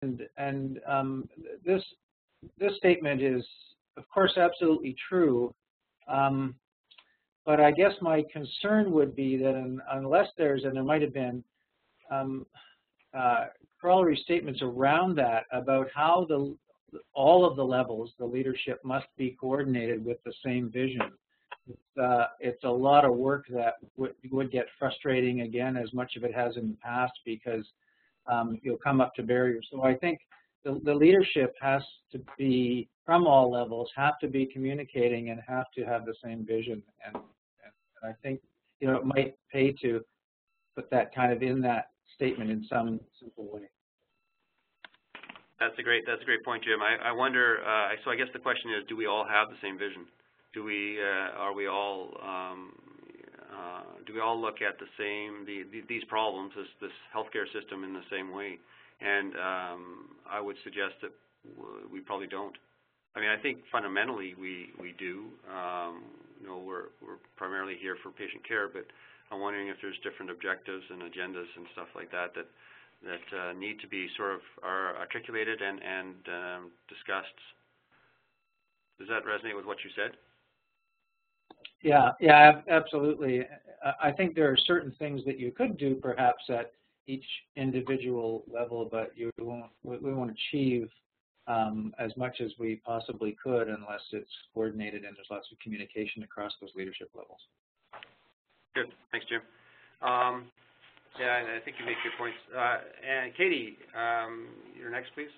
And this statement is, of course, absolutely true. But I guess my concern would be that unless there's, and there might have been, corollary statements around that about how all of the levels, the leadership, must be coordinated with the same vision. It's a lot of work that would get frustrating, again, as much of it has in the past, because you'll come up to barriers. So I think the leadership has to be, from all levels, have to be communicating and have to have the same vision. And I think, it might pay to put that kind of in that statement in some simple way. That's a great point, Jim. I wonder. So I guess the question is, do we all have the same vision? Do we all look at the same these problems, this healthcare system, in the same way? And I would suggest that we probably don't. I mean, I think fundamentally we do. We're primarily here for patient care, but I'm wondering if there's different objectives and agendas and stuff like that need to be sort of articulated and discussed. Does that resonate with what you said? Yeah, absolutely. I think there are certain things that you could do perhaps at each individual level, but we won't achieve as much as we possibly could unless it's coordinated and there's lots of communication across those leadership levels. Good. Thanks, Jim. Yeah, I think you make good points. And Katie, you're next, please.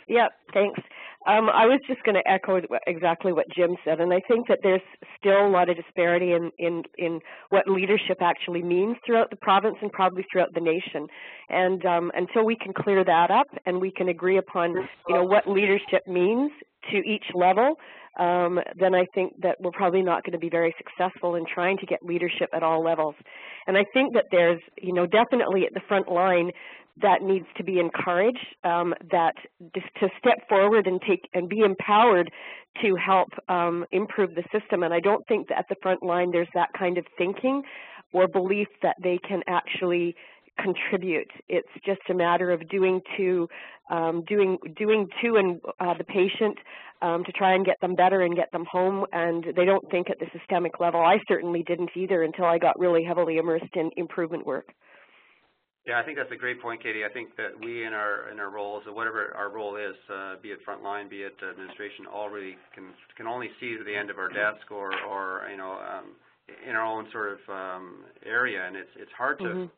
Yeah, thanks. I was just going to echo exactly what Jim said, and I think that there's still a lot of disparity in what leadership actually means throughout the province and probably throughout the nation. And until we can clear that up and we can agree upon, what leadership means to each level, then I think that we're probably not going to be very successful in trying to get leadership at all levels. And I think that there's, definitely at the front line, that needs to be encouraged, that to step forward and be empowered to help improve the system. And I don't think that at the front line there's that kind of thinking or belief that they can actually contribute. It's just a matter of doing to and the patient to try and get them better and get them home, and they don't think at the systemic level. I certainly didn't either until I got really heavily immersed in improvement work. Yeah, I think that's a great point, Katie. I think that we in our roles, or whatever our role is, be it frontline, be it administration, all really can only see to the end of our desk or in our own sort of area, and it's hard to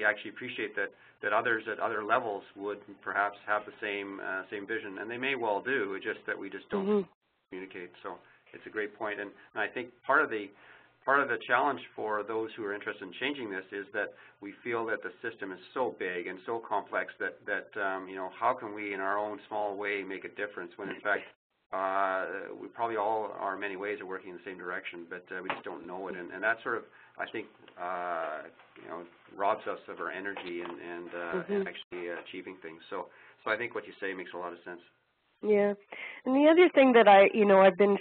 actually appreciate that others at other levels would perhaps have the same vision, and they may well do. It's just that we just don't communicate. So it's a great point, and I think part of the challenge for those who are interested in changing this is that we feel that the system is so big and so complex that how can we in our own small way make a difference when in fact we probably all are in many ways are working in the same direction, but we just don't know it, and that sort of, I think, robs us of our energy and actually achieving things. So I think what you say makes a lot of sense. Yeah, and the other thing that I've been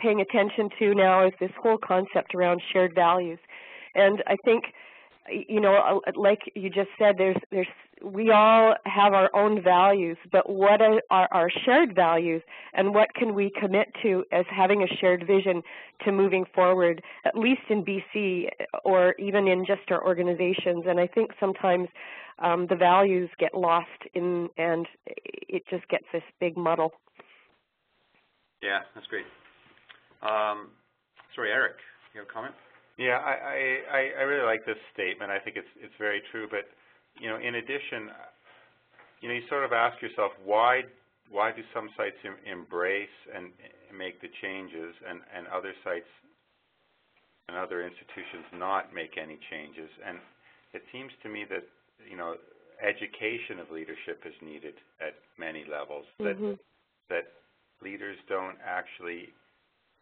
paying attention to now is this whole concept around shared values, and I think, like you just said, we all have our own values, but what are our shared values, and what can we commit to as having a shared vision to moving forward, at least in BC or even in just our organizations? And I think sometimes the values get lost and it just gets this big muddle. Yeah, that's great. Sorry, Eric, you have a comment? Yeah, I really like this statement. I think it's very true. But in addition, you sort of ask yourself why do some sites embrace and make the changes, and other sites and other institutions not make any changes? And it seems to me that education of leadership is needed at many levels. That leaders don't actually,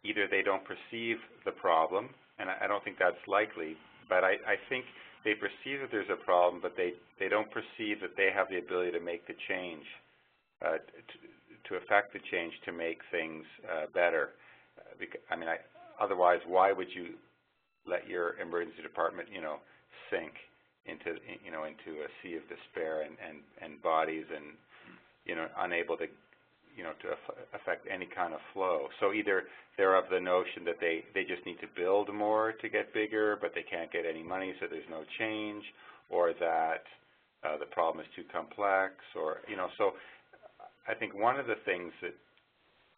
either they don't perceive the problem, and I don't think that's likely, but I think they perceive that there's a problem, but they don't perceive that they have the ability to make the change, to affect the change, to make things better. Otherwise, why would you let your emergency department, sink into a sea of despair and bodies and unable to, to affect any kind of flow. So either they're of the notion that they just need to build more to get bigger, but they can't get any money, so there's no change, or that the problem is too complex, or, so I think one of the things that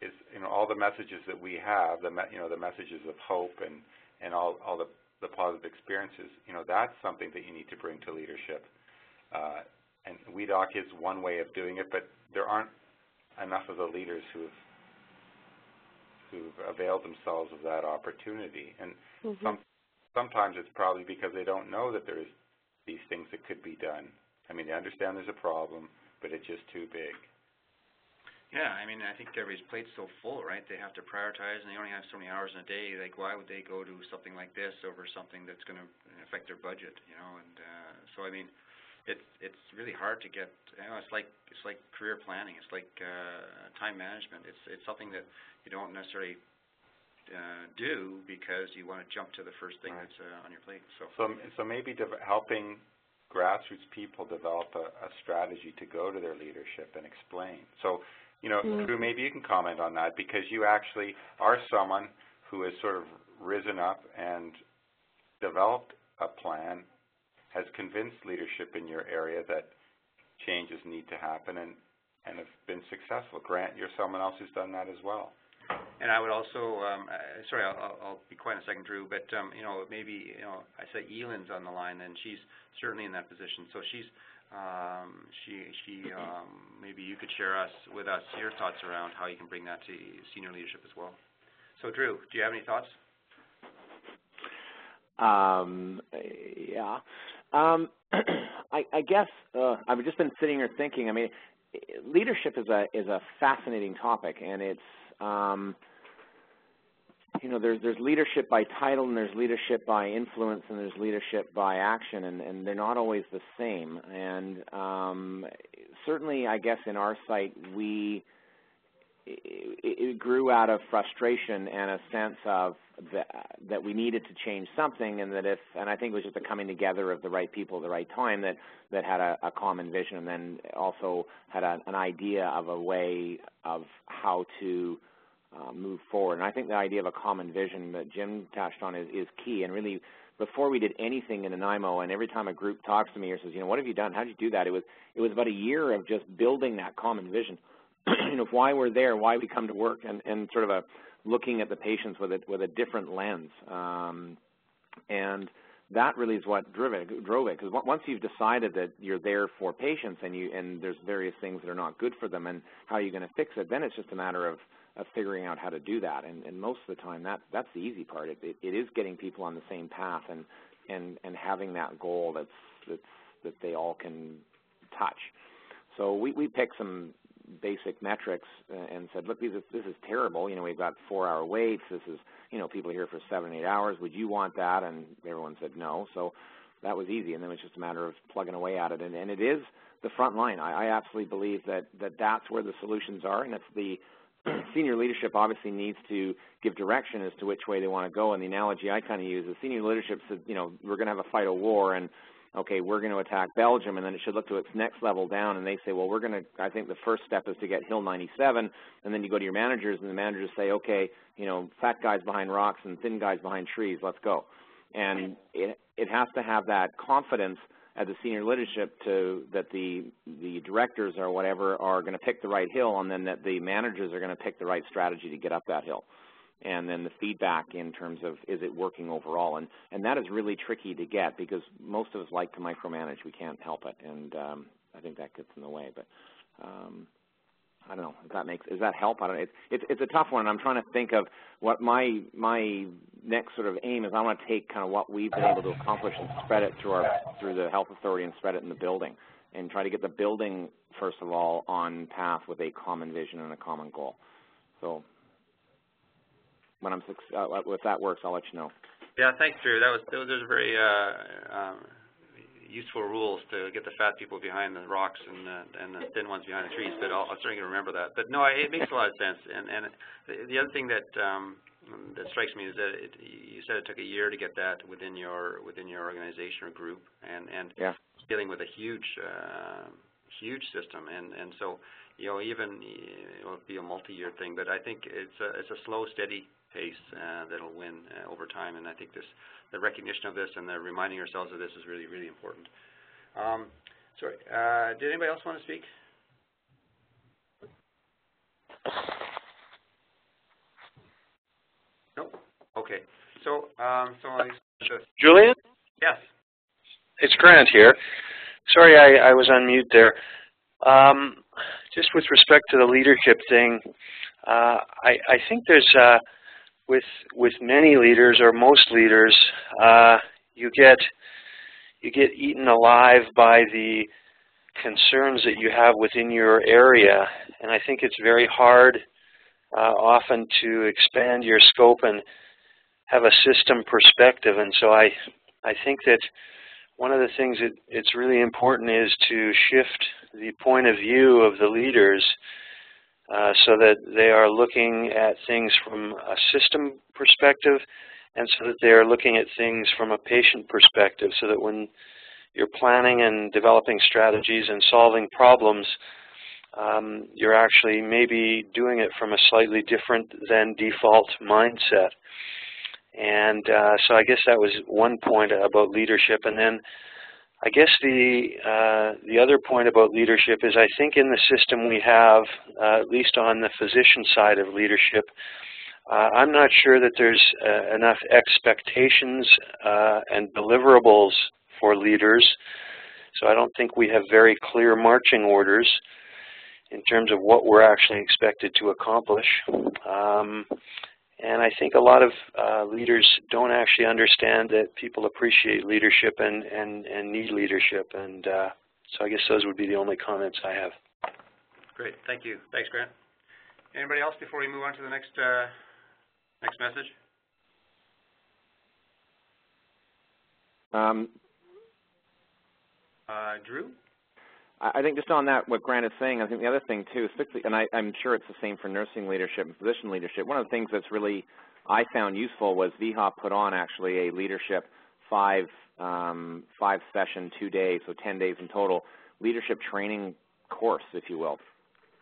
is, all the messages that we have, the messages of hope and all the positive experiences, that's something that you need to bring to leadership. And WEDOC is one way of doing it, but there aren't enough of the leaders who've availed themselves of that opportunity. And sometimes it's probably because they don't know that there's these things that could be done. I mean, they understand there's a problem, but it's just too big. Yeah, I mean, I think everybody's plate's so full, right? They have to prioritize, and they only have so many hours in a day. Like, why would they go to something like this over something that's going to affect their budget, And so, I mean, it's really hard to get. It's like career planning. It's like time management. It's something that you don't necessarily do because you want to jump to the first thing that's on your plate. So maybe helping grassroots people develop a strategy to go to their leadership and explain. So, Drew, maybe you can comment on that, because you actually are someone who has sort of risen up and developed a plan, has convinced leadership in your area that changes need to happen, and have been successful. Grant, you're someone else who's done that as well. And I would also, sorry, I'll be quiet in a second, Drew, but, maybe, I said Elan's on the line, and she's certainly in that position. So she's, maybe you could share with us your thoughts around how you can bring that to senior leadership as well. So, Drew, do you have any thoughts? Yeah. I guess I've just been sitting here thinking. I mean, leadership is a fascinating topic, and it's there's leadership by title, and there's leadership by influence, and there's leadership by action, and they're not always the same. And certainly, I guess in our site, it grew out of frustration and a sense of that we needed to change something, and and I think it was just a coming together of the right people at the right time that had a common vision, and then also had an idea of a way of how to move forward. And I think the idea of a common vision that Jim touched on is key. And really, before we did anything in Nanaimo, and every time a group talks to me or says, what have you done? How did you do that? It was about a year of just building that common vision. Why we're there, why we come to work, and sort of looking at the patients with a different lens. And that really is what drove it. Because once you've decided that you're there for patients, and there's various things that are not good for them, and how you're going to fix it, then it's just a matter of figuring out how to do that. And most of the time, that's the easy part. It is getting people on the same path and having that goal that they all can touch. So we picked some basic metrics and said, look, this is terrible. We've got 4-hour waits. This is, people are here for 7, 8 hours. Would you want that? And everyone said no. So that was easy. And then it was just a matter of plugging away at it. And it is the front line. I absolutely believe that's where the solutions are. And it's the senior leadership obviously needs to give direction as to which way they want to go. And the analogy I kind of use is senior leadership said, we're going to have a fight, a war, and okay, we're going to attack Belgium, and then it should look to its next level down, and they say, well, I think the first step is to get Hill 97, and then you go to your managers, and the managers say, okay, fat guys behind rocks and thin guys behind trees, let's go. And it has to have that confidence at the senior leadership that the directors or whatever are going to pick the right hill, and then that the managers are going to pick the right strategy to get up that hill. And then the feedback in terms of, is it working overall? And that is really tricky to get, because most of us like to micromanage. We can't help it, and I think that gets in the way. But I don't know if does that help? I don't know. It's a tough one, and I'm trying to think of what my next sort of aim is. I want to take kind of what we've been able to accomplish and spread it through the health authority and spread it in the building, and try to get the building first of all on path with a common vision and a common goal. So if that works, I'll let you know. Yeah, thanks, Drew. Those are very useful rules to get the fat people behind the rocks and the thin ones behind the trees. But I'll certainly remember that. But no, it makes a lot of sense. And the other thing that strikes me is that you said it took a year to get that within your organization or group, and dealing with a huge huge system, and so even it'll be a multi-year thing, but I think it's a slow, steady pace that'll win over time, and I think the recognition of this and the reminding ourselves of this is really, really important. Sorry, did anybody else want to speak? Nope. Okay. So, Julian? Yes. It's Grant here. Sorry I was on mute there. Just with respect to the leadership thing, I think there's, with many leaders or most leaders, you get eaten alive by the concerns that you have within your area, and I think it's very hard often to expand your scope and have a system perspective. And so I think that one of the things that it's really important is to shift the point of view of the leaders so that they are looking at things from a system perspective, and so that they are looking at things from a patient perspective, so that when you're planning and developing strategies and solving problems, you're actually maybe doing it from a slightly different than default mindset. And so I guess that was one point about leadership. And then I guess the other point about leadership is I think in the system we have, at least on the physician side of leadership, I'm not sure that there's enough expectations and deliverables for leaders. So I don't think we have very clear marching orders in terms of what we're actually expected to accomplish. And I think a lot of leaders don't actually understand that people appreciate leadership and need leadership. And so I guess those would be the only comments I have. Great. Thank you. Thanks, Grant. Anybody else before we move on to the next message? Drew? I think just on that, what Grant is saying, I think the other thing too, and I'm sure it's the same for nursing leadership and physician leadership, one of the things that's really I found useful was VHOP put on actually a leadership five session, 2 days, so 10 days in total, leadership training course, if you will.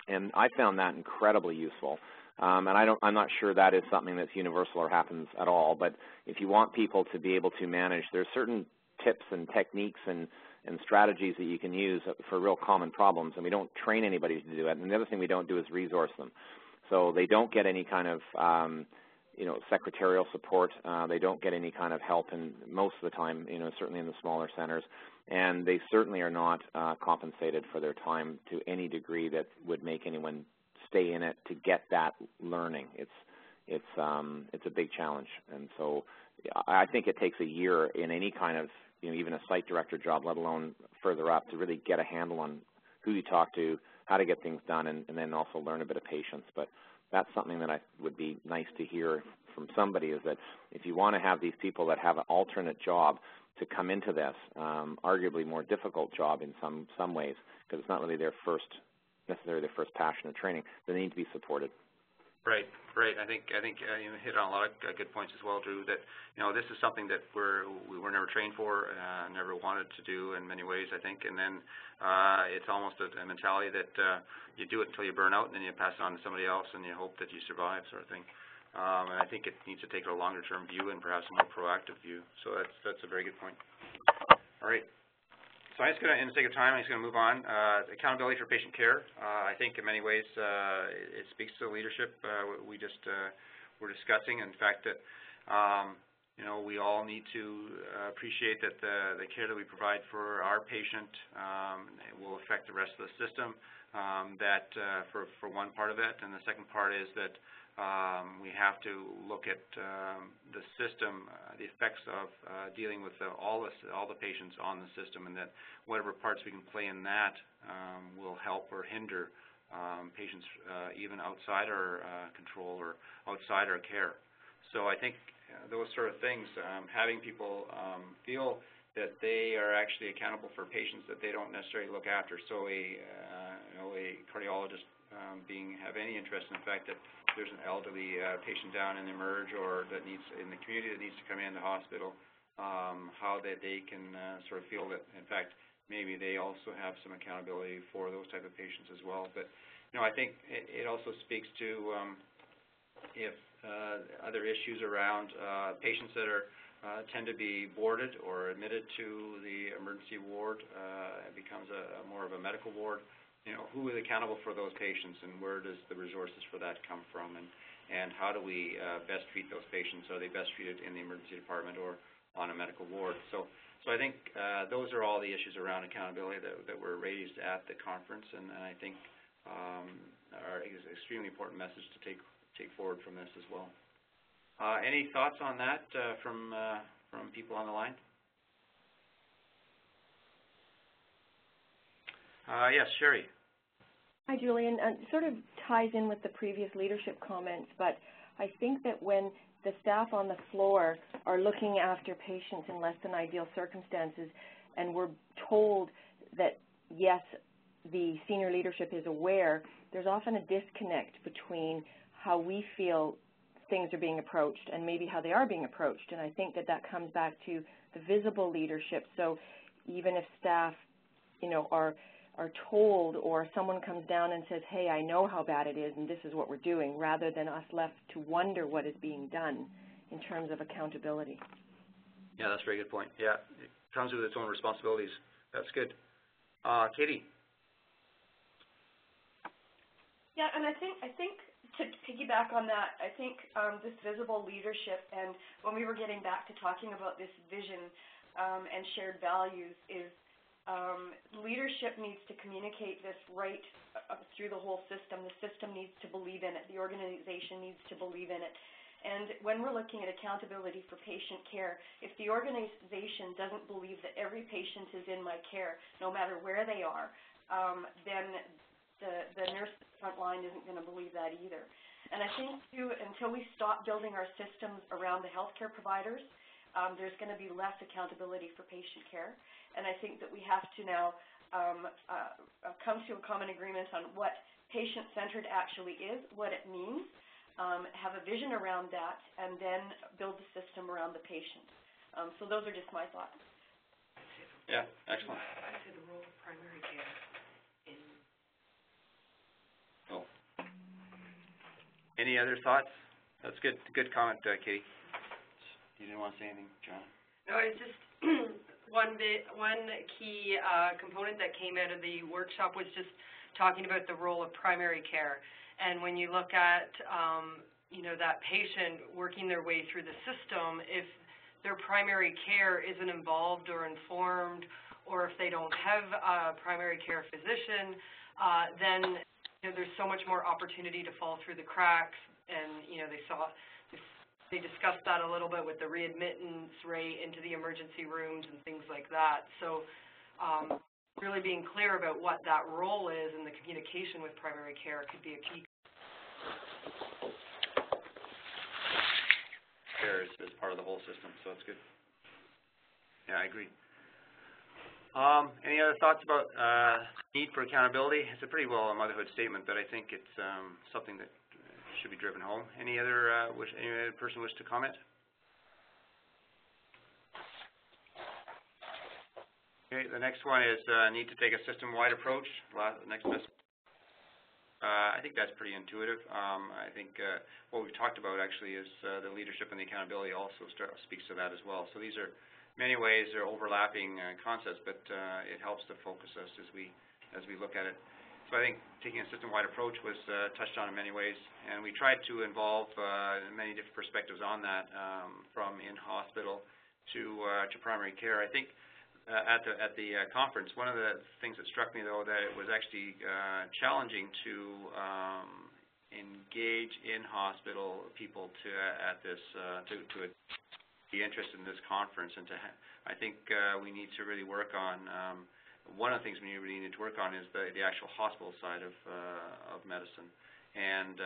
And I found that incredibly useful. And I'm not sure that is something that's universal or happens at all, but if you want people to be able to manage, there's certain tips and techniques and strategies that you can use for real common problems, and we don't train anybody to do it. And the other thing we don't do is resource them. So they don't get any kind of secretarial support. They don't get any kind of help in most of the time, certainly in the smaller centers. And they certainly are not compensated for their time to any degree that would make anyone stay in it to get that learning. It's a big challenge. And so I think it takes a year in any kind of even a site director job, let alone further up, to really get a handle on who you talk to, how to get things done, and then also learn a bit of patience. But that's something that would be nice to hear from somebody, is that if you want to have these people that have an alternate job to come into this, arguably more difficult job in some ways, because it's not really necessarily their first passion of training, they need to be supported. Right. I think you hit on a lot of good points as well, Drew. That this is something that we were never trained for, never wanted to do in many ways, I think. And then it's almost a mentality that you do it until you burn out, and then you pass it on to somebody else, and you hope that you survive, sort of thing. And I think it needs to take a longer-term view and perhaps a more proactive view. So that's a very good point. All right. So I'm just going to, in the sake of time, I'm just going to move on. Accountability for patient care. I think in many ways it speaks to the leadership we're discussing, and the fact that we all need to appreciate that the care that we provide for our patient will affect the rest of the system. For one part of it, and the second part is that we have to look at the system, the effects of dealing with all the patients on the system, and that whatever parts we can play in that will help or hinder patients even outside our control or outside our care. So I think those sort of things, having people feel that they are actually accountable for patients that they don't necessarily look after. So a cardiologist have any interest in the fact that there's an elderly patient down in the emerge or that needs in the community that needs to come in the hospital, how that they can sort of feel that, in fact, maybe they also have some accountability for those type of patients as well. But, I think it also speaks to if other issues around patients that are tend to be boarded or admitted to the emergency ward. It becomes more of a medical ward. Who is accountable for those patients, and where does the resources for that come from, and how do we best treat those patients? Are they best treated in the emergency department or on a medical ward? So I think those are all the issues around accountability that were raised at the conference, and I think are an extremely important message to take forward from this as well. Any thoughts on that from people on the line? Yes, Sherry. Hi, Julian. It sort of ties in with the previous leadership comments, but I think that when the staff on the floor are looking after patients in less than ideal circumstances, and we're told that, yes, the senior leadership is aware, there's often a disconnect between how we feel things are being approached and maybe how they are being approached. And I think that comes back to the visible leadership. So even if staff, are told, or someone comes down and says, hey, I know how bad it is and this is what we're doing, rather than us left to wonder what is being done in terms of accountability. Yeah, that's a very good point. Yeah, it comes with its own responsibilities. That's good. Katie? Yeah, and I think to piggyback on that, I think this visible leadership, and when we were getting back to talking about this vision and shared values, is leadership needs to communicate this right through the whole system. The system needs to believe in it. The organization needs to believe in it. And when we're looking at accountability for patient care, if the organization doesn't believe that every patient is in my care, no matter where they are, then the nurse at the front line isn't going to believe that either. And I think, too, until we stop building our systems around the healthcare providers, there's going to be less accountability for patient care. And I think that we have to now come to a common agreement on what patient-centered actually is, what it means, have a vision around that, and then build the system around the patient. So those are just my thoughts. Yeah, excellent. I'd say the role of primary care in... Oh. Any other thoughts? That's good. Good comment, Katie. You didn't want to say anything, John? No, it's just one key component that came out of the workshop was just talking about the role of primary care. And when you look at, that patient working their way through the system, if their primary care isn't involved or informed, or if they don't have a primary care physician, then there's so much more opportunity to fall through the cracks. And, they discussed that a little bit with the readmittance rate into the emergency rooms and things like that. So really being clear about what that role is and the communication with primary care could be a key. Care is part of the whole system, so that's good. Yeah, I agree. Any other thoughts about need for accountability? It's a pretty well a motherhood statement, but I think it's something that should be driven home. Any other person wish to comment? Okay, the next one is need to take a system-wide approach. Next best. I think that's pretty intuitive. I think what we've talked about actually is the leadership and the accountability also speaks to that as well. So these are many ways they're overlapping concepts, but it helps to focus us as we look at it. So I think taking a system-wide approach was touched on in many ways, and we tried to involve many different perspectives on that, from in-hospital to primary care. I think at the conference, one of the things that struck me, though, that it was actually challenging to engage in-hospital people to be interested in this conference, and I think we need to really work on. One of the things we really need to work on is the actual hospital side of medicine, and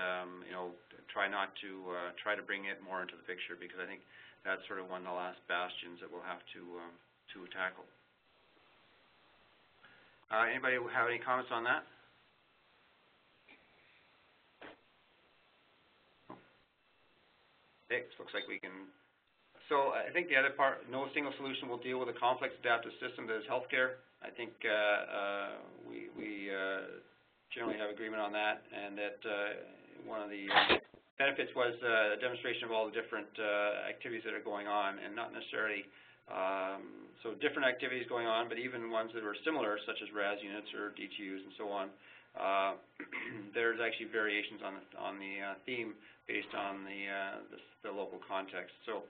try to bring it more into the picture, because I think that's sort of one of the last bastions that we'll have to tackle. Anybody have any comments on that? Okay, looks like we can So I think the other part, no single solution will deal with a complex adaptive system that is healthcare. I think we generally have agreement on that, and that one of the benefits was a demonstration of all the different activities that are going on, and not necessarily so different activities going on, but even ones that are similar, such as RAS units or DTUs and so on. There's actually variations on the theme based on the local context. So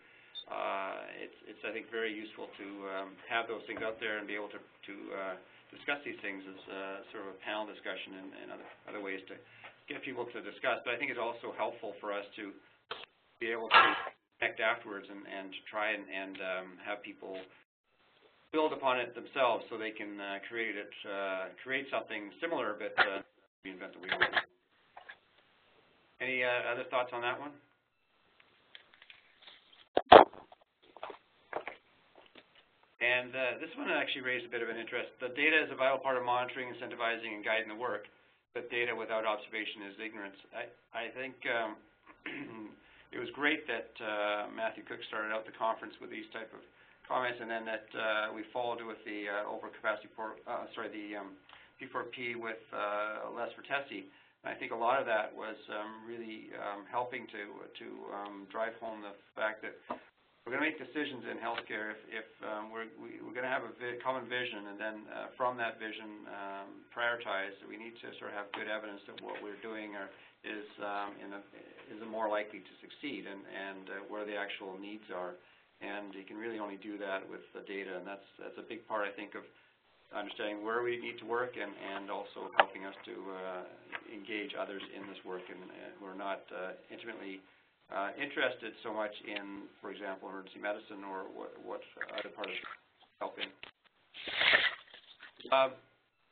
it's I think very useful to have those things out there and be able to discuss these things as sort of a panel discussion and other ways to get people to discuss. But I think it's also helpful for us to be able to connect afterwards and to try and have people build upon it themselves so they can create something similar but reinvent the wheel. Any other thoughts on that one? And this one actually raised a bit of an interest. The data is a vital part of monitoring, incentivizing, and guiding the work, but data without observation is ignorance. I think it was great that Matthew Cook started out the conference with these type of comments, and then that we followed with the overcapacity the P4P with less for Tessie. And I think a lot of that was really helping to drive home the fact that we're going to make decisions in healthcare if we're going to have a common vision, and then from that vision prioritize. We need to sort of have good evidence that what we're doing is more likely to succeed, and where the actual needs are. And you can really only do that with the data, and that's a big part, I think, of understanding where we need to work, and also helping us to engage others in this work, and we're not intimately interested so much in, for example, emergency medicine or what other part of help in.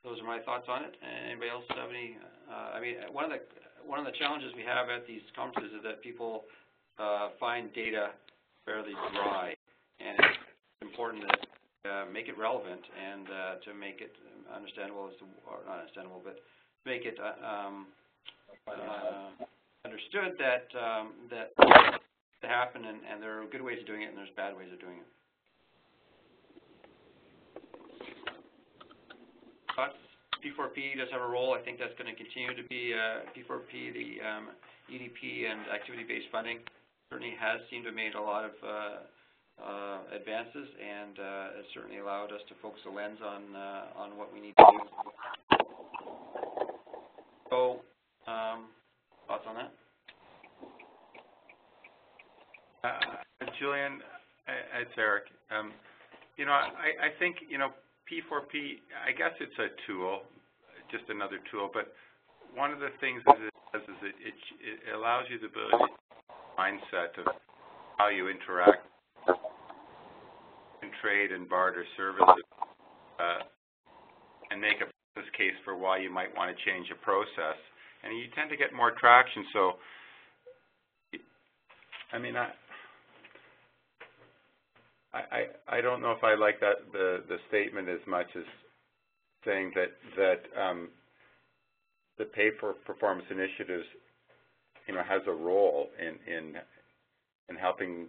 Those are my thoughts on it. Anybody else have any? I mean, one of the challenges we have at these conferences is that people find data fairly dry, and it's important to make it relevant and to make it understandable or not understandable, but make it understood that to happen, and there are good ways of doing it and there's bad ways of doing it. Thoughts? P4P does have a role. I think that's going to continue to be P4P, the EDP and activity-based funding certainly has seemed to have made a lot of advances, and it certainly allowed us to focus a lens on what we need to do. So, thoughts on that? Julian, it's Eric. I think, P4P, I guess it's a tool, just another tool, but one of the things it does is it allows you the ability, mindset of how you interact and trade and barter services, and make a business case for why you might want to change a process. And you tend to get more traction. So, I mean, I don't know if I like that the statement as much as saying that the pay for performance initiatives, has a role in helping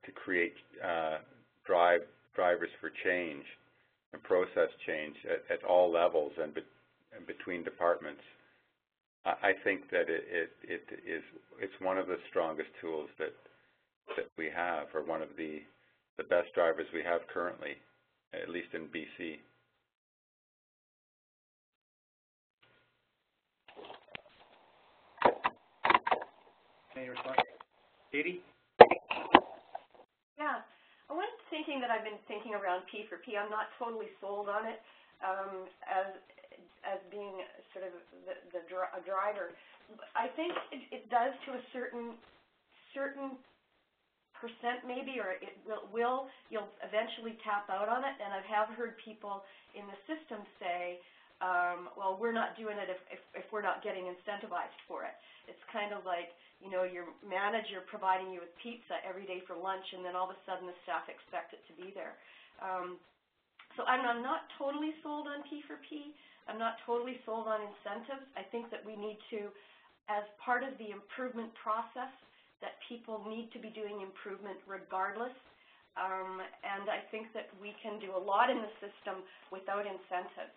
to create drivers for change and process change at all levels and between departments. I think that it's one of the strongest tools that we have, or one of the best drivers we have currently, at least in BC. Any response? Katie? Yeah. One thinking that I've been thinking around P4P, I'm not totally sold on it as being sort of a driver. I think it does to a certain percent maybe, or you'll eventually tap out on it. And I have heard people in the system say, well, we're not doing it if we're not getting incentivized for it. It's kind of like, your manager providing you with pizza every day for lunch, and then all of a sudden the staff expect it to be there. So I'm not totally sold on P4P. I'm not totally sold on incentives. I think that we need to, as part of the improvement process, that people need to be doing improvement regardless, and I think that we can do a lot in the system without incentives.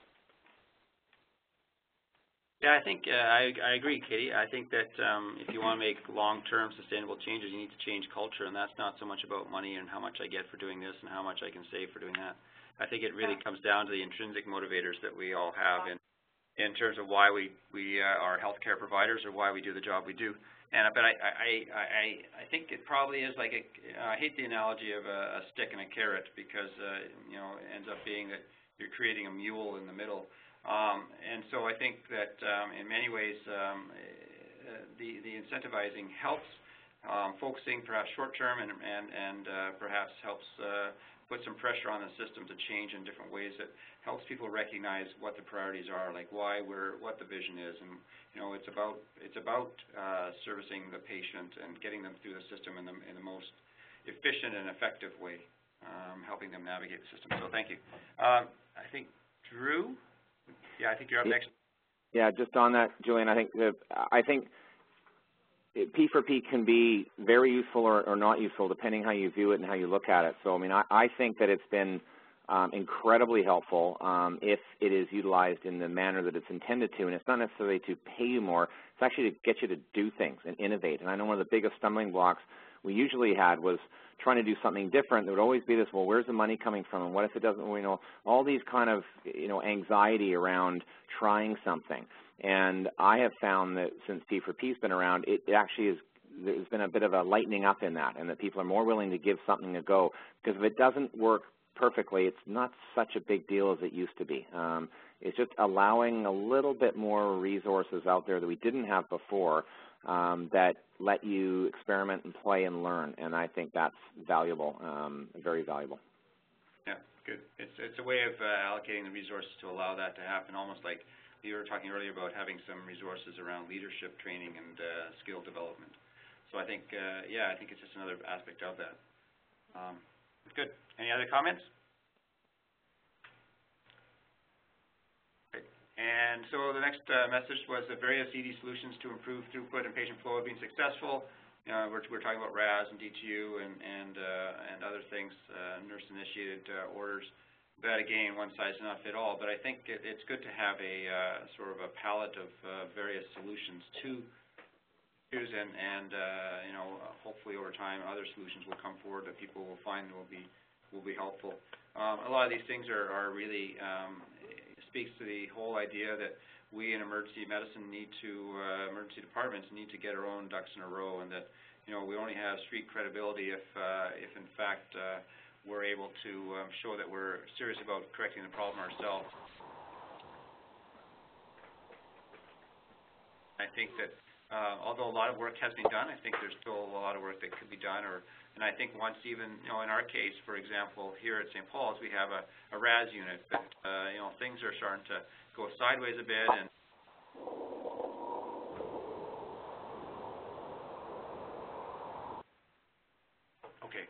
Yeah, I think I agree, Katie. I think that if you want to make long-term sustainable changes, you need to change culture, and that's not so much about money and how much I get for doing this and how much I can save for doing that. I think it really comes down to the intrinsic motivators that we all have in terms of why we are healthcare providers or why we do the job we do. But I think it probably is like I hate the analogy of a stick and a carrot because you know, it ends up being that you're creating a mule in the middle. And so I think that in many ways the incentivizing helps, focusing perhaps short-term and perhaps helps put some pressure on the system to change in different ways that helps people recognize what the priorities are, like what the vision is, and you know, it's about servicing the patient and getting them through the system in the most efficient and effective way, helping them navigate the system. So thank you. I think Drew. Yeah, I think you're up next. Yeah, just on that, Julian, I think P4P can be very useful or not useful depending how you view it and how you look at it. So, I mean, I think that it's been incredibly helpful if it is utilized in the manner that it's intended to, and it's not necessarily to pay you more. It's actually to get you to do things and innovate. And I know one of the biggest stumbling blocks we usually had was trying to do something different. There would always be this, well, where's the money coming from, and what if it doesn't, you know, all these kind of, you know, anxiety around trying something. And I have found that since P4P's been around, it actually is, there's been a bit of a lightening up in that, and that people are more willing to give something a go, because if it doesn't work perfectly, it's not such a big deal as it used to be. It's just allowing a little bit more resources out there that we didn't have before, that let you experiment and play and learn, and I think that's valuable, very valuable. Yeah, good. It's a way of allocating the resources to allow that to happen, almost like you were talking earlier about having some resources around leadership training and skill development. So I think, yeah, I think it's just another aspect of that. Good. Any other comments? And so the next message was that various ED solutions to improve throughput and patient flow have been successful. We're talking about RAS and DTU and other things, nurse-initiated orders. But again, one size does not fit all. But I think it's good to have a sort of a palette of various solutions to use, and you know, hopefully over time other solutions will come forward that people will find will be helpful. A lot of these things are really speaks to the whole idea that we in emergency medicine emergency departments need to get our own ducks in a row, and that, you know, we only have street credibility if in fact we're able to show that we're serious about correcting the problem ourselves. I think that although a lot of work has been done, I think there's still a lot of work that could be done, and I think once even, you know, in our case, for example, here at St. Paul's, we have a RAS unit, but, you know, things are starting to go sideways a bit, and okay.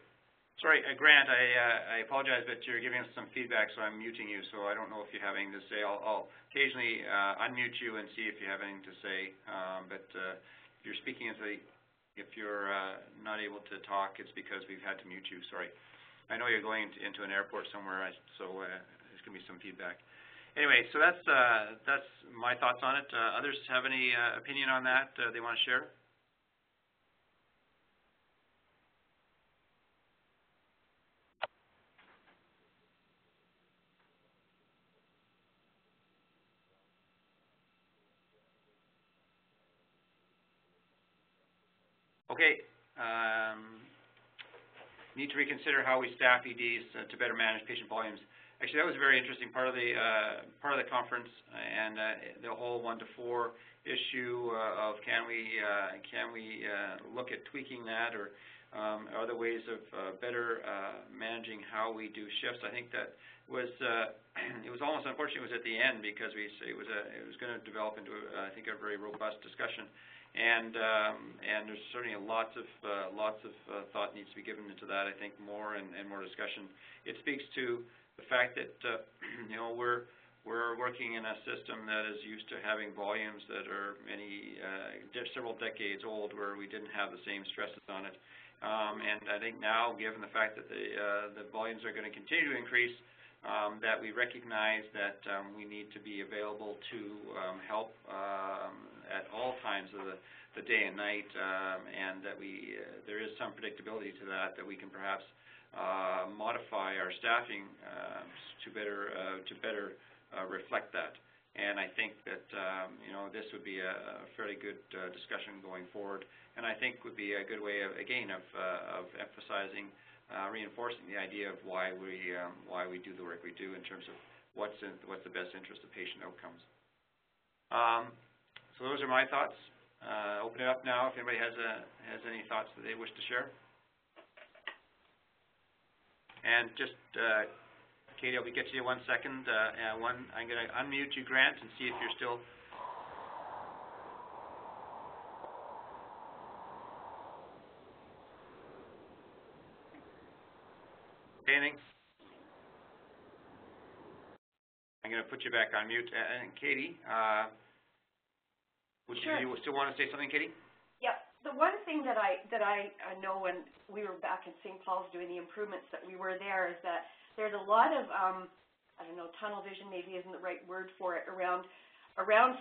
Sorry, Grant, I apologize, but you're giving us some feedback, so I'm muting you, so I don't know if you have anything to say. I'll occasionally unmute you and see if you have anything to say, but if you're speaking if you're not able to talk, it's because we've had to mute you. Sorry. I know you're going into an airport somewhere, so there's going to be some feedback. Anyway, so that's my thoughts on it. Others have any opinion on that they want to share? Okay. Need to reconsider how we staff EDs to better manage patient volumes. Actually, that was a very interesting part of the conference, and the whole 1-to-4 issue of can we look at tweaking that, or other ways of better managing how we do shifts. I think that was it was almost unfortunate it was at the end, because it was going to develop into I think a very robust discussion. And there's certainly lots of thought needs to be given into that. I think more and more discussion. It speaks to the fact that you know, we're working in a system that is used to having volumes that are many several decades old where we didn't have the same stresses on it. And I think now, given the fact that the volumes are going to continue to increase, that we recognize that we need to be available to help at all times of the day and night, and that there is some predictability to that we can perhaps modify our staffing to better reflect that. And I think that this would be a fairly good discussion going forward, and I think would be a good way of emphasizing, reinforcing the idea of why we do the work we do in terms of what's the best interest of patient outcomes. So those are my thoughts. Open it up now if anybody has any thoughts that they wish to share. And just Katie, I'll get to you 1 second. I'm going to unmute you, Grant, and see if you're still. Anything? I'm going to put you back on mute. And Katie, Sure. You still want to say something, Katie? Yeah. The one thing that I know when we were back in St. Paul's doing the improvements that we were there is that there's a lot of, I don't know, tunnel vision maybe isn't the right word for it, around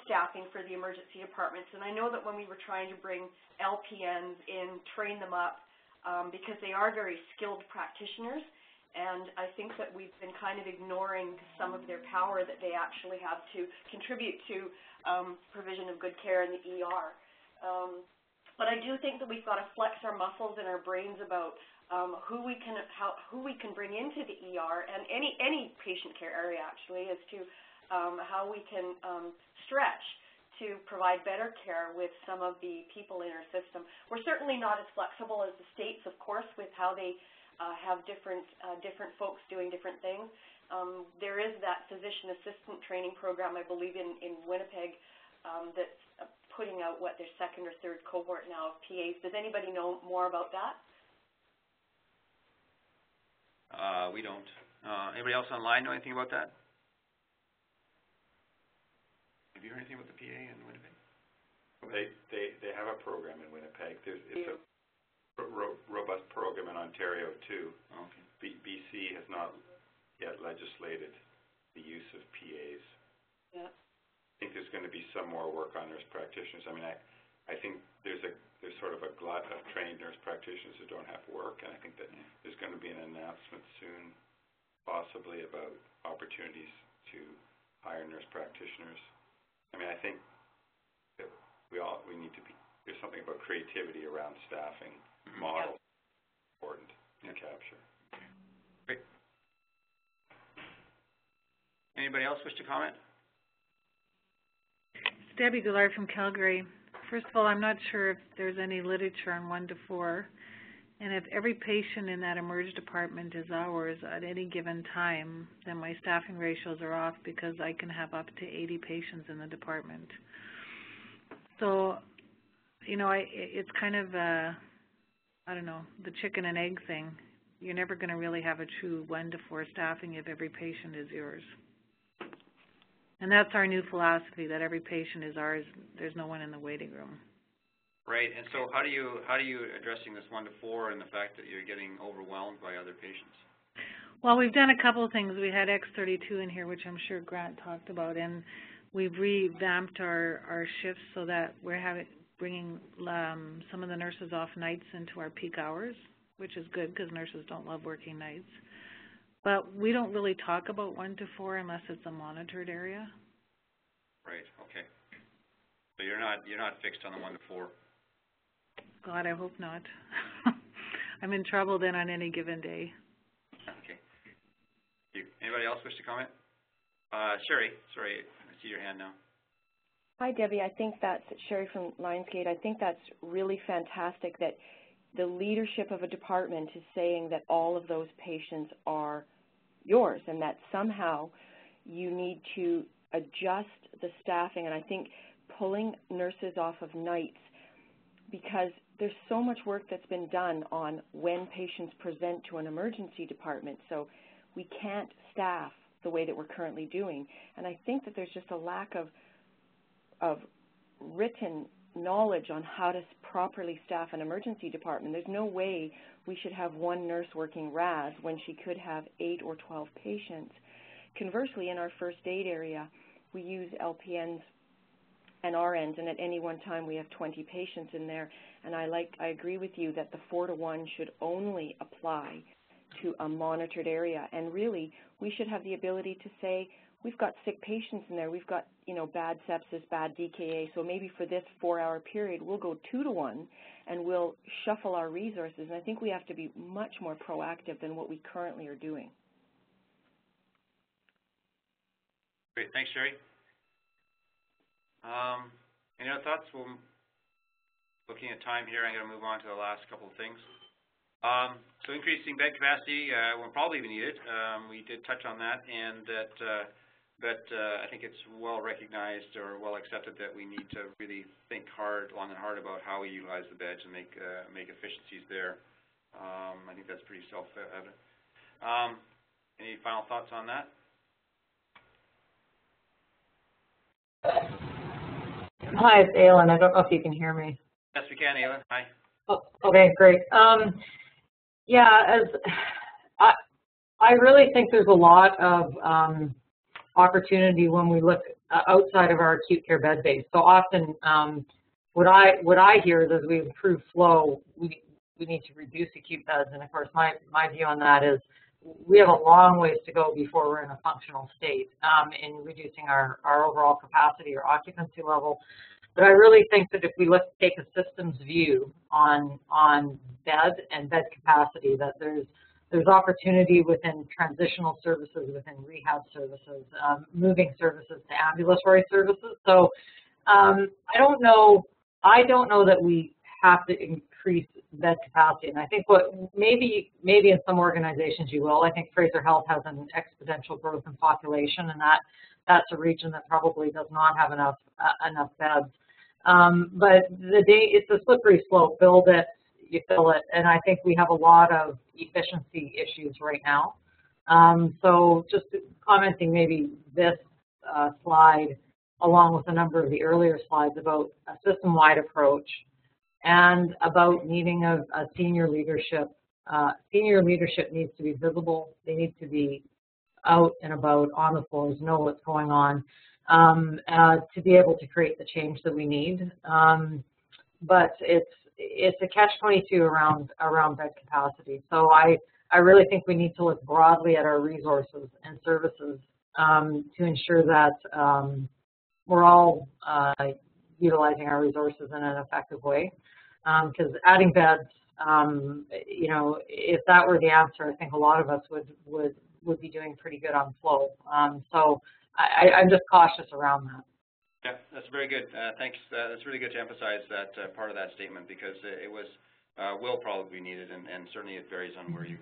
staffing for the emergency departments. And I know that when we were trying to bring LPNs in, train them up, because they are very skilled practitioners, and I think that we've been kind of ignoring some of their power that they actually have to contribute to provision of good care in the ER. But I do think that we've got to flex our muscles and our brains about who we can bring into the ER and any patient care area actually, as to how we can stretch to provide better care with some of the people in our system. We're certainly not as flexible as the states, of course, with how they have different folks doing different things. There is that physician assistant training program, I believe, in Winnipeg that's putting out, their second or third cohort now of PAs. Does anybody know more about that? We don't. Anybody else online know anything about that? Have you heard anything about the PA in Winnipeg? They have a program in Winnipeg. It's a robust program in Ontario too. Okay. BC has not yet legislated the use of PAs. Yeah. I think there's going to be some more work on nurse practitioners. I mean, I think there's sort of a glut of trained nurse practitioners who don't have work, and I think that there's going to be an announcement soon, possibly about opportunities to hire nurse practitioners. I mean, I think that we need to be, there's something about creativity around staffing model important to capture. Great. Anybody else wish to comment? Debbie Goulart from Calgary. First of all, I'm not sure if there's any literature on 1 to 4, and if every patient in that emerge department is ours at any given time, then my staffing ratios are off because I can have up to 80 patients in the department. So, it's kind of I don't know, the chicken and egg thing. You're never going to really have a true 1 to 4 staffing if every patient is yours. And that's our new philosophy, that every patient is ours. There's no one in the waiting room. Right. And so how do you addressing this 1 to 4 and the fact that you're getting overwhelmed by other patients? Well, we've done a couple of things. We had X32 in here, which I'm sure Grant talked about, and we've revamped our shifts so that we're bringing some of the nurses off nights into our peak hours, which is good because nurses don't love working nights. But we don't really talk about 1 to 4 unless it's a monitored area. Right. Okay. So you're not fixed on the 1 to 4. God, I hope not. I'm in trouble then on any given day. Okay. Anybody else wish to comment? Sherry, sorry, I see your hand now. Hi, Debbie. I think that's Sherry from Lionsgate. I think that's really fantastic that the leadership of a department is saying that all of those patients are yours and that somehow you need to adjust the staffing. And I think pulling nurses off of nights, because there's so much work that's been done on when patients present to an emergency department. So we can't staff the way that we're currently doing. And I think that there's just a lack of written knowledge on how to properly staff an emergency department. There's no way we should have one nurse working RAS when she could have 8 or 12 patients. Conversely, in our first aid area, we use LPNs and RNs, and at any one time we have 20 patients in there. And I agree with you that the 4-to-1 should only apply to a monitored area. And really, we should have the ability to say, we've got sick patients in there, we've got, bad sepsis, bad DKA, so maybe for this 4-hour period, we'll go 2-to-1 and we'll shuffle our resources. And I think we have to be much more proactive than what we currently are doing. Great, thanks, Sherry. Any other thoughts? Well, looking at time here, I'm going to move on to the last couple of things. So increasing bed capacity will probably be needed. We did touch on that, and but I think it's well recognized or well accepted that we need to really think long and hard about how we utilize the beds and make efficiencies there. I think that's pretty self-evident. Any final thoughts on that? Hi, it's Aylin. I don't know if you can hear me. Yes, we can, Aylin. Hi. Oh, okay, great. Yeah, I really think there's a lot of opportunity when we look outside of our acute care bed base. So often, what I hear is as we improve flow, we need to reduce acute beds. And of course, my view on that is we have a long ways to go before we're in a functional state in reducing our overall capacity or occupancy level. But I really think that if we take a systems view on bed and bed capacity, that there's opportunity within transitional services, within rehab services, moving services to ambulatory services. So I don't know that we have to increase bed capacity, and I think maybe in some organizations you will. I think Fraser Health has an exponential growth in population, and that's a region that probably does not have enough beds. But it's a slippery slope. Build it, you fill it, and I think we have a lot of efficiency issues right now. So just commenting maybe this slide, along with a number of the earlier slides about a system-wide approach and about needing a senior leadership. Senior leadership needs to be visible. They need to be out and about on the floors, know what's going on, to be able to create the change that we need. But it's a catch-22 around bed capacity. So I really think we need to look broadly at our resources and services to ensure that we're all utilizing our resources in an effective way. Because adding beds, if that were the answer, I think a lot of us would be doing pretty good on flow. So I'm just cautious around that. Yeah, that's very good. Thanks. That's really good to emphasize that part of that statement, because it will probably be needed, and certainly it varies on where you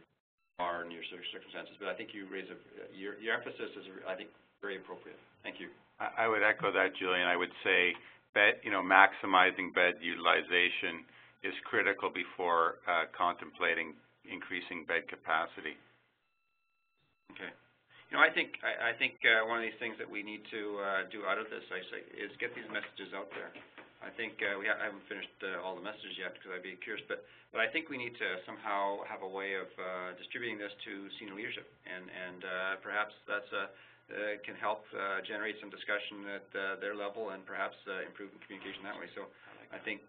are in your circumstances. But I think you raise your emphasis is, I think, very appropriate. Thank you. I would echo that, Julian. I would say maximizing bed utilization is critical before contemplating increasing bed capacity. Okay. I think one of these things that we need to do out of this, is get these messages out there. I think I haven't finished all the messages yet because I'd be curious, but I think we need to somehow have a way of distributing this to senior leadership, and perhaps that's can help generate some discussion at their level, and perhaps improve the communication that way. So I think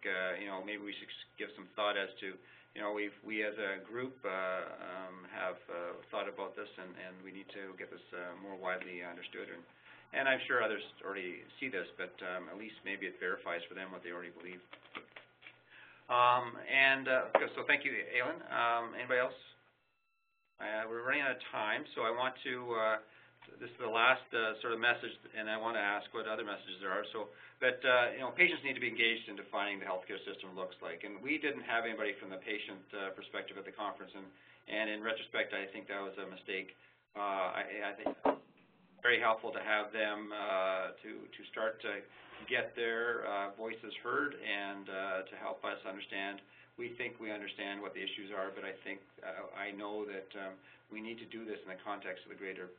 maybe we should give some thought as to. We as a group have thought about this, and we need to get this more widely understood. And I'm sure others already see this, but at least maybe it verifies for them what they already believe. So thank you, Aylin. Anybody else? We're running out of time, so I want to. This is the last sort of message, and I want to ask what other messages there are. So, but patients need to be engaged in defining the healthcare system looks like, and we didn't have anybody from the patient perspective at the conference, and in retrospect, I think that was a mistake. I think very helpful to have them to start to get their voices heard and to help us understand. We think we understand what the issues are, but I think I know that we need to do this in the context of the greater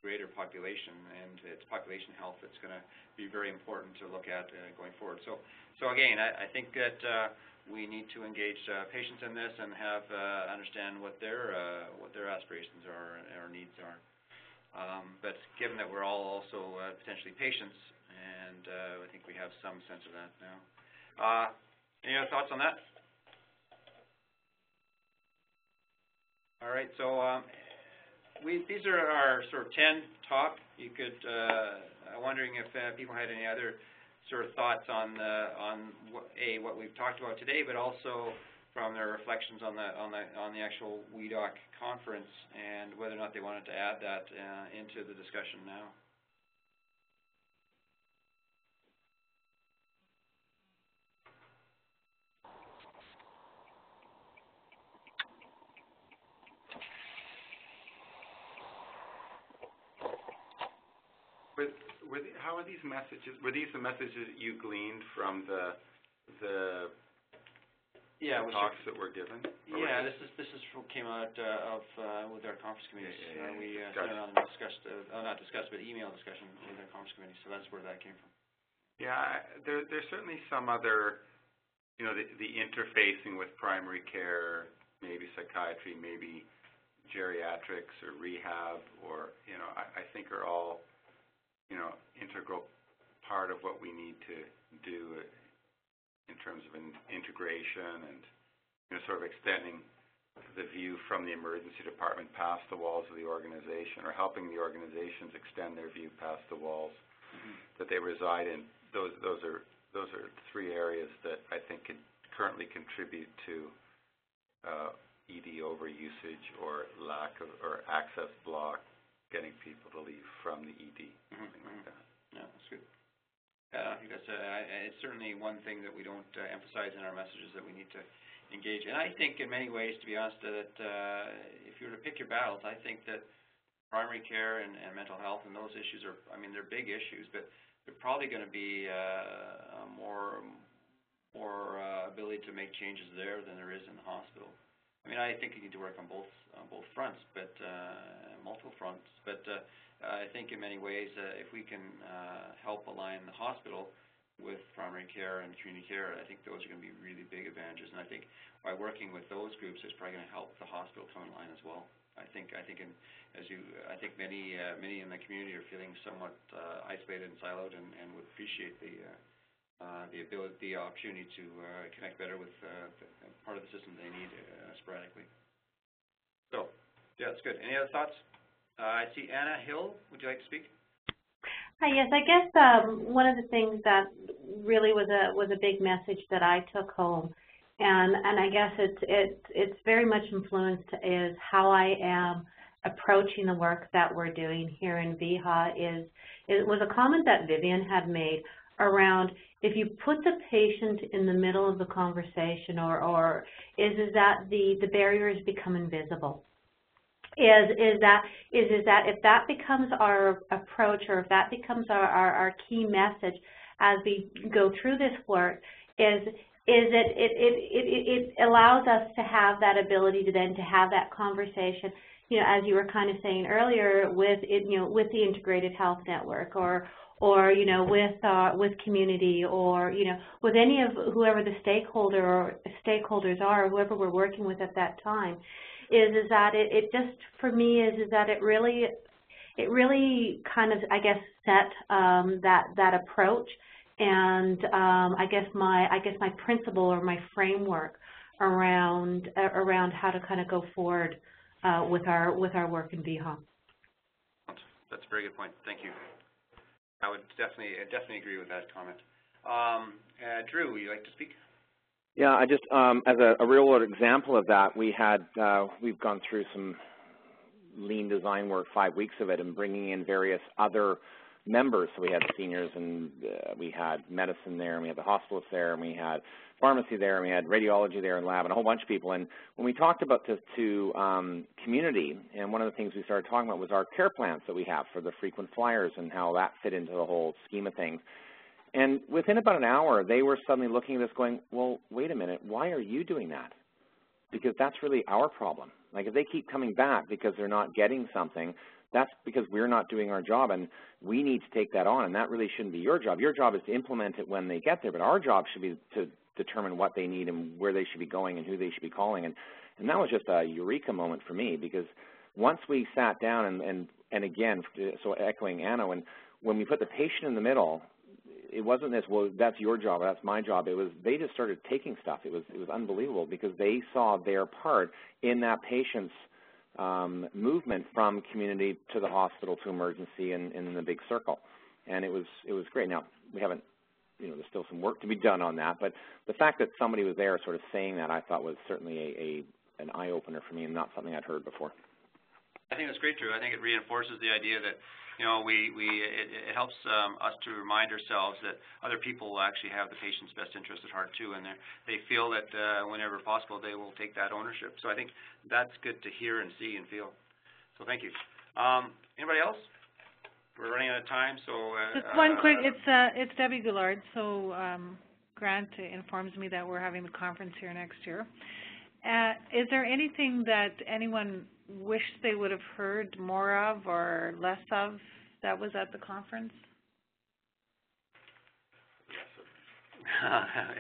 greater population, and it's population health that's going to be very important to look at going forward. So again, I think that we need to engage patients in this and have understand what their aspirations are or needs are. But given that we're all also potentially patients, and I think we have some sense of that now. Any other thoughts on that? All right, so these are our sort of 10 top. You could, I'm wondering if people had any other sort of thoughts on what we've talked about today, but also from their reflections on the actual WEDOC conference, and whether or not they wanted to add that into the discussion now. How are these messages? Were these the messages you gleaned from the talks that were given? Yeah, this came out with our conference committees. We email discussion with our conference committee. So that's where that came from. Yeah, there's certainly some other, the interfacing with primary care, maybe psychiatry, maybe geriatrics or rehab, or I think are all integral part of what we need to do in terms of an integration and sort of extending the view from the emergency department past the walls of the organization, or helping the organizations extend their view past the walls that they reside in. Those are three areas that I think could currently contribute to ED overusage or lack of or access block, getting people to leave from the ED, something like that. Yeah, that's good. I think that's it's certainly one thing that we don't emphasize in our messages that we need to engage. And I think in many ways, to be honest, that if you were to pick your battles, I think that primary care and mental health and those issues are, they're big issues, but they're probably going to be more ability to make changes there than there is in the hospital. I think you need to work on both fronts, but multiple fronts. But I think in many ways, if we can help align the hospital with primary care and community care, I think those are going to be really big advantages. And I think by working with those groups, it's probably going to help the hospital come in line as well. I think many in the community are feeling somewhat isolated and siloed, and would appreciate the opportunity to connect better with part of the system they need sporadically. So, yeah, that's good. Any other thoughts? I see Anna Hill. Would you like to speak? Hi, yes. I guess one of the things that really was a big message that I took home, and I guess it's very much influenced is how I am approaching the work that we're doing here in VHA. It was a comment that Vivian had made around, if you put the patient in the middle of the conversation, or is that the barriers become invisible. Is that if that becomes our approach, or if that becomes our key message as we go through this work, it allows us to have that ability to then to have that conversation, as you were kind of saying earlier, with the integrated health network, or with community, or with any of whoever the stakeholders are, or whoever we're working with at that time. Is that it just for me is that it really kind of, I guess, set that approach, and I guess my principle or my framework around how to kind of go forward with our work in VHA. That's a very good point. Thank you. I would definitely agree with that comment. Drew, would you like to speak? Yeah, I just as a real world example of that, we've gone through some lean design work, 5 weeks of it, and bringing in various other members. So we had seniors, and we had medicine there, and we had the hospitalists there, and we had pharmacy there, and we had radiology there, and lab, and a whole bunch of people. And when we talked about this to community, and one of the things we started talking about was our care plans that we have for the frequent flyers and how that fit into the whole scheme of things. And within about an hour, they were suddenly looking at us going, well, wait a minute, why are you doing that? Because that's really our problem. Like, if they keep coming back because they're not getting something, that's because we're not doing our job, and we need to take that on, and that really shouldn't be your job. Your job is to implement it when they get there, but our job should be to determine what they need and where they should be going and who they should be calling. And that was just a eureka moment for me, because once we sat down and again, so echoing Anna, when we put the patient in the middle, it wasn't this, well, that's your job, that's my job. It was, they just started taking stuff. It was unbelievable, because they saw their part in that patient's movement from community to the hospital to emergency and in the big circle. And it was great. Now, we haven't, there's still some work to be done on that, but the fact that somebody was there sort of saying that, I thought was certainly an eye-opener for me, and not something I'd heard before. I think that's great, Drew. I think it reinforces the idea that, it helps us to remind ourselves that other people will actually have the patient's best interest at heart too, and they feel that whenever possible they will take that ownership. So I think that's good to hear and see and feel. So thank you. Anybody else? We're running out of time, so just one quick. It's Debbie Goulard. So Grant informs me that we're having the conference here next year. Is there anything that anyone wished they would have heard more of or less of that was at the conference?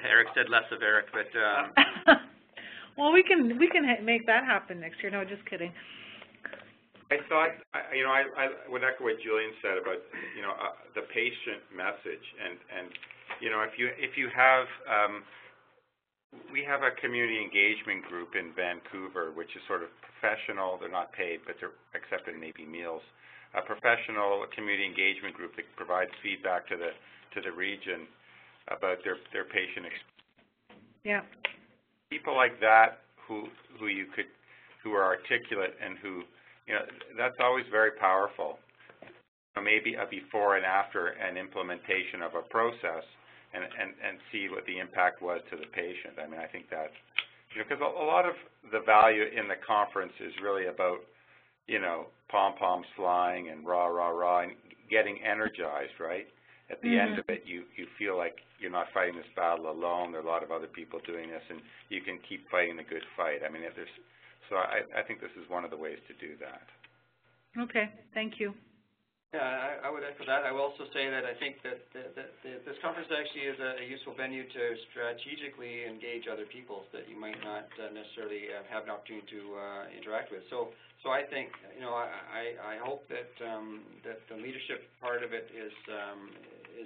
Eric said less of Eric, but well, we can make that happen next year. No, just kidding. I thought, I would echo what Julian said about, the patient message, and if you have, we have a community engagement group in Vancouver, which is sort of professional. They're not paid, but they're accepted maybe meals. A professional community engagement group that provides feedback to the region about their patient experience. Yeah. People like that who are articulate and who, that's always very powerful. Maybe a before and after an implementation of a process. And see what the impact was to the patient. I mean, I think that, because a lot of the value in the conference is really about, pom-poms flying and rah, rah, rah, and getting energized, right? At the end of it, you feel like you're not fighting this battle alone. There are a lot of other people doing this, and you can keep fighting the good fight. I mean, so I think this is one of the ways to do that. Okay, thank you. Yeah, I would echo that. I will also say that I think that this conference actually is a useful venue to strategically engage other people that you might not necessarily have an opportunity to interact with. So I think, I hope that the leadership part of it is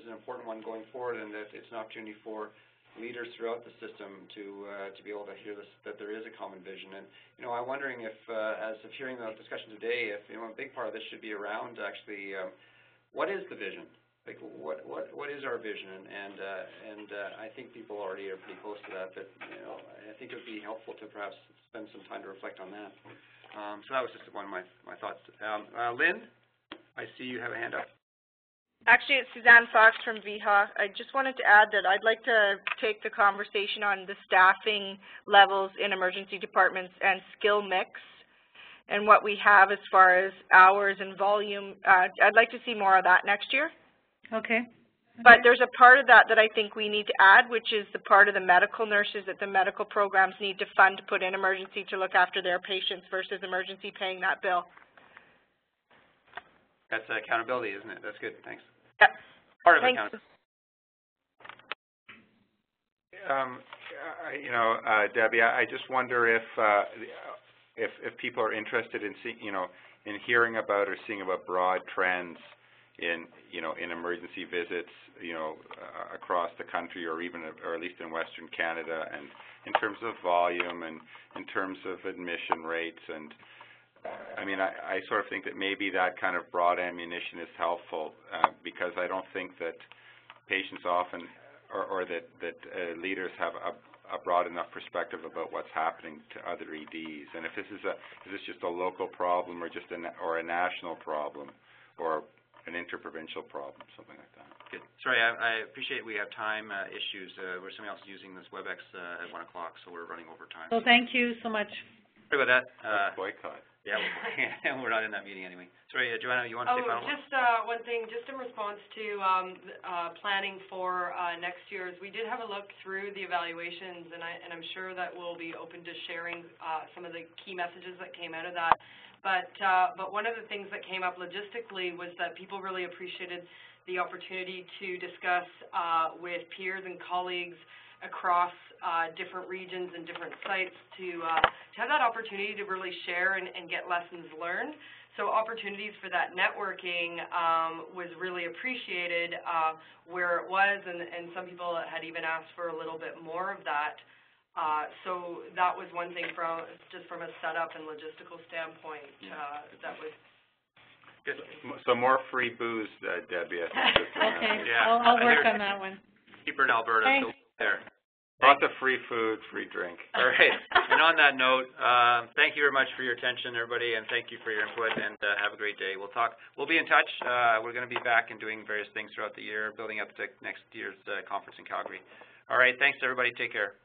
an important one going forward, and that it's an opportunity for leaders throughout the system to be able to hear this, that there is a common vision. And I'm wondering if, as of hearing the discussion today, if a big part of this should be around actually, what is the vision? Like what is our vision? And I think people already are pretty close to that. But I think it would be helpful to perhaps spend some time to reflect on that. So that was just one of my thoughts. Lynn, I see you have a hand up. Actually, it's Suzanne Fox from VHA. I just wanted to add that I'd like to take the conversation on the staffing levels in emergency departments and skill mix and what we have as far as hours and volume. I'd like to see more of that next year. Okay. But there's a part of that I think we need to add, which is the part of the medical nurses that the medical programs need to fund to put in emergency to look after their patients versus emergency paying that bill. That's accountability, isn't it? That's good. Thanks. Yep. Part of Thanks. accountability. Debbie, I just wonder if people are interested in seeing, in hearing about or seeing about broad trends in emergency visits, across the country, or at least in Western Canada, and in terms of volume and in terms of admission rates. And I mean, I sort of think that maybe that kind of broad ammunition is helpful, because I don't think that patients often, or that leaders have a broad enough perspective about what's happening to other EDs. And if this is just a local problem, or just a national problem, or an interprovincial problem, something like that. Good. Sorry, I appreciate we have time issues where somebody else is using this WebEx at 1 o'clock, so we're running over time. So thank you so much. Sorry about that. Boycott. Yeah, we're not in that meeting anyway. Sorry, Joanna, you want to say final word? Just one thing, just in response to planning for next year's. We did have a look through the evaluations, and I'm sure that we'll be open to sharing some of the key messages that came out of that. But one of the things that came up logistically was that people really appreciated the opportunity to discuss with peers and colleagues across different regions and different sites to have that opportunity to really share and get lessons learned. So opportunities for that networking was really appreciated where it was, and some people had even asked for a little bit more of that. So that was one thing just from a setup and logistical standpoint that was. Good. So more free booze, Debbie. Okay, yeah. I'll work on that one. Cheaper in Alberta, so there. Lots of free food, free drink. All right. And on that note, thank you very much for your attention, everybody, and thank you for your input, and have a great day. We'll be in touch. We're going to be back and doing various things throughout the year, building up to next year's conference in Calgary. All right. Thanks, everybody. Take care.